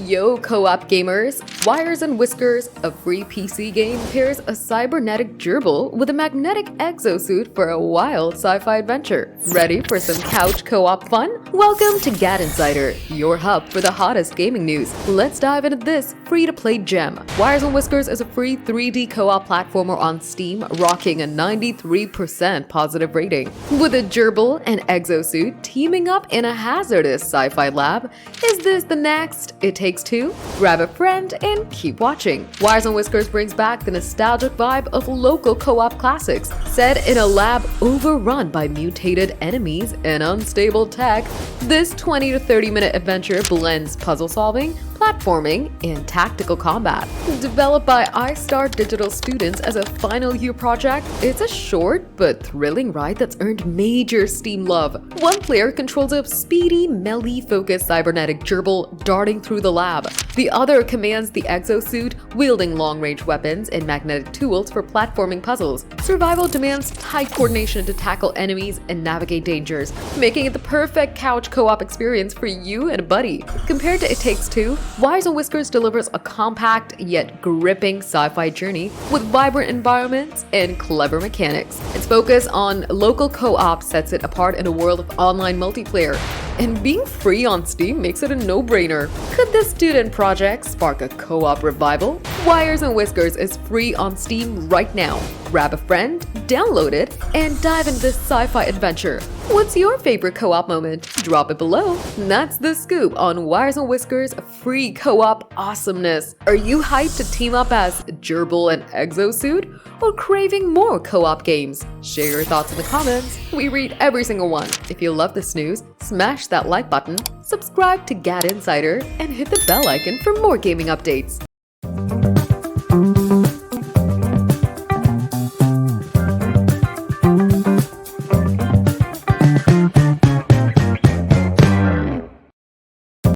Yo co-op gamers, Wires and Whiskers, a free PC game, pairs a cybernetic gerbil with a magnetic exosuit for a wild sci-fi adventure. Ready for some couch co-op fun? Welcome to GadInsider, your hub for the hottest gaming news. Let's dive into this free-to-play gem. Wires and Whiskers is a free 3D co-op platformer on Steam, rocking a 93% positive rating. With a gerbil and exosuit teaming up in a hazardous sci-fi lab, is this the next It Takes Two? Grab a friend and keep watching. Wires and Whiskers brings back the nostalgic vibe of local co-op classics. Set in a lab overrun by mutated enemies and unstable tech, this 20 to 30 minute adventure blends puzzle solving, platforming, and tactical combat. Developed by iStar Digital students as a final year project, it's a short but thrilling ride that's earned major Steam love. One player controls a speedy, melee-focused cybernetic gerbil darting through the lab. The other commands the exosuit, wielding long-range weapons and magnetic tools for platforming puzzles. Survival demands tight coordination to tackle enemies and navigate dangers, making it the perfect couch co-op experience for you and a buddy. Compared to It Takes Two, Wires and Whiskers delivers a compact yet gripping sci-fi journey with vibrant environments and clever mechanics. Its focus on local co-op sets it apart in a world of online multiplayer, and being free on Steam makes it a no-brainer. Could this student project spark a co-op revival? Wires and Whiskers is free on Steam right now. Grab a friend, download it, and dive into this sci-fi adventure. What's your favorite co-op moment? Drop it below. That's the scoop on Wires and Whiskers' free co-op awesomeness. Are you hyped to team up as gerbil and exosuit? Or craving more co-op games? Share your thoughts in the comments. We read every single one. If you love this news, smash that like button, subscribe to GadInsider, and hit the bell icon for more gaming updates.